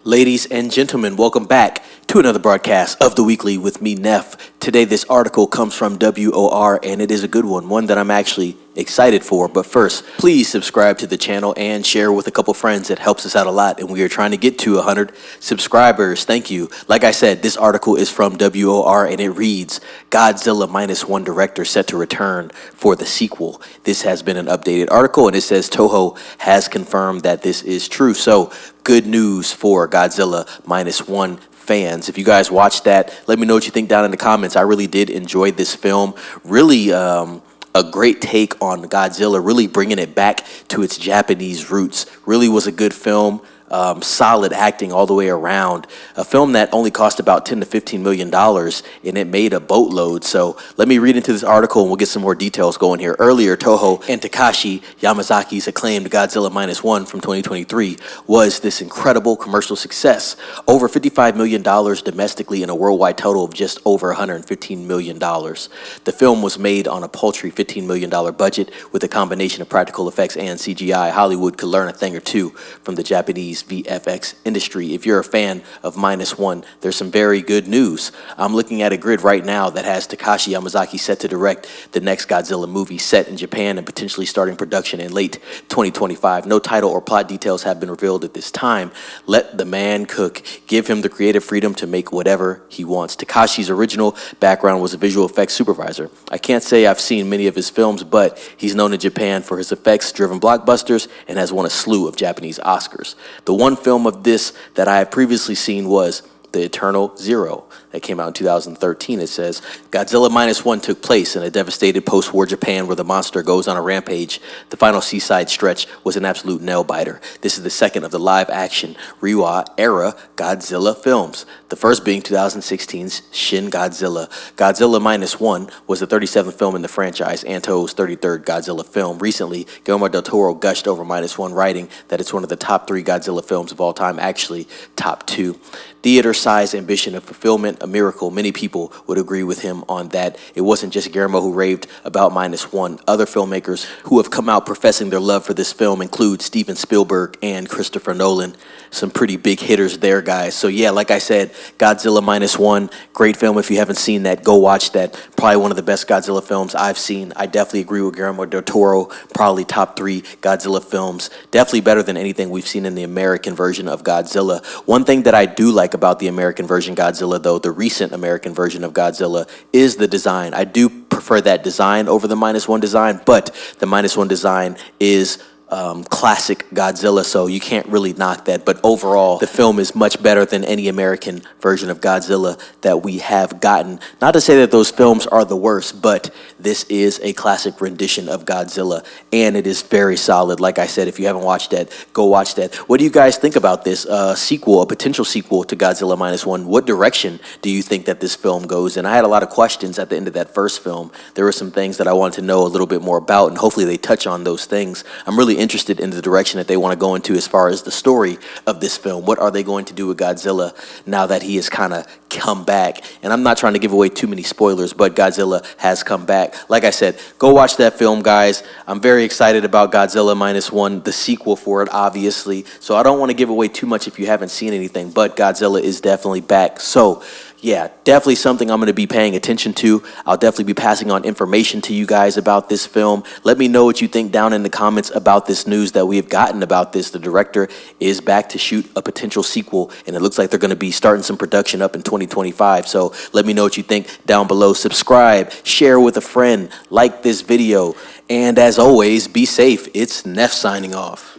Ladies and gentlemen, welcome back to another broadcast of The Weekly with me, Neff. Today, this article comes from WOR, and it is a good one that I'm actually excited for. But first, please subscribe to the channel and share with a couple friends. It helps us out a lot, and we are trying to get to 100 subscribers. Thank you. Like I said, this article is from WOR, and it reads, Godzilla -1 director set to return for the sequel. This has been an updated article, and it says Toho has confirmed that this is true. So, good news for Godzilla -1 fans. If you guys watched that, let me know what you think down in the comments. I really did enjoy this film. Really, a great take on Godzilla, really bringing it back to its Japanese roots. Really was a good film. Solid acting all the way around. A film that only cost about $10 to $15 million, and it made a boatload. So let me read into this article and we'll get some more details going here. Earlier, Toho and Takashi Yamazaki's acclaimed Godzilla -1 from 2023 was this incredible commercial success. Over $55 million domestically and a worldwide total of just over $115 million. The film was made on a paltry $15 million budget with a combination of practical effects and CGI. Hollywood could learn a thing or two from the Japanese VFX industry. If you're a fan of -1, there's some very good news. I'm looking at a grid right now that has Takashi Yamazaki set to direct the next Godzilla movie set in Japan and potentially starting production in late 2025. No title or plot details have been revealed at this time. Let the man cook. Give him the creative freedom to make whatever he wants. Takashi's original background was a visual effects supervisor. I can't say I've seen many of his films, but he's known in Japan for his effects-driven blockbusters and has won a slew of Japanese Oscars. The one film of this that I have previously seen was The Eternal Zero that came out in 2013. It says, Godzilla -1 took place in a devastated post-war Japan where the monster goes on a rampage. The final seaside stretch was an absolute nail-biter. This is the second of the live-action Reiwa-era Godzilla films, the first being 2016's Shin Godzilla. Godzilla -1 was the 37th film in the franchise and Toho's 33rd Godzilla film. Recently, Guillermo del Toro gushed over -1, writing that it's one of the top 3 Godzilla films of all time, actually top 2. Theater size, ambition, and fulfillment, a miracle. Many people would agree with him on that. It wasn't just Guillermo who raved about -1. Other filmmakers who have come out professing their love for this film include Steven Spielberg and Christopher Nolan. Some pretty big hitters there, guys. So yeah, like I said, Godzilla -1, great film. If you haven't seen that, go watch that. Probably one of the best Godzilla films I've seen. I definitely agree with Guillermo del Toro. Probably top 3 Godzilla films. Definitely better than anything we've seen in the American version of Godzilla. One thing that I do like about the American version Godzilla, though, the recent American version of Godzilla, is the design. I do prefer that design over the -1 design, but the -1 design is classic Godzilla, so you can't really knock that. But overall, the film is much better than any American version of Godzilla that we have gotten. Not to say that those films are the worst, but this is a classic rendition of Godzilla, and it is very solid. Like I said, if you haven't watched that, go watch that. What do you guys think about this sequel, a potential sequel to Godzilla -1? What direction do you think that this film goes in? I had a lot of questions at the end of that first film. There were some things that I wanted to know a little bit more about, and hopefully they touch on those things. I'm really interested in the direction that they want to go into as far as the story of this film. What are they going to do with Godzilla now that he has kind of come back? And I'm not trying to give away too many spoilers, but Godzilla has come back. Like I said, go watch that film, guys. I'm very excited about Godzilla -1, the sequel for it, obviously. So I don't want to give away too much if you haven't seen anything, but Godzilla is definitely back. So yeah, definitely something I'm going to be paying attention to. I'll definitely be passing on information to you guys about this film. Let me know what you think down in the comments about this news that we have gotten about this. The director is back to shoot a potential sequel, and it looks like they're going to be starting some production up in 2025. So let me know what you think down below. Subscribe, share with a friend, like this video, and as always, be safe. It's Neff signing off.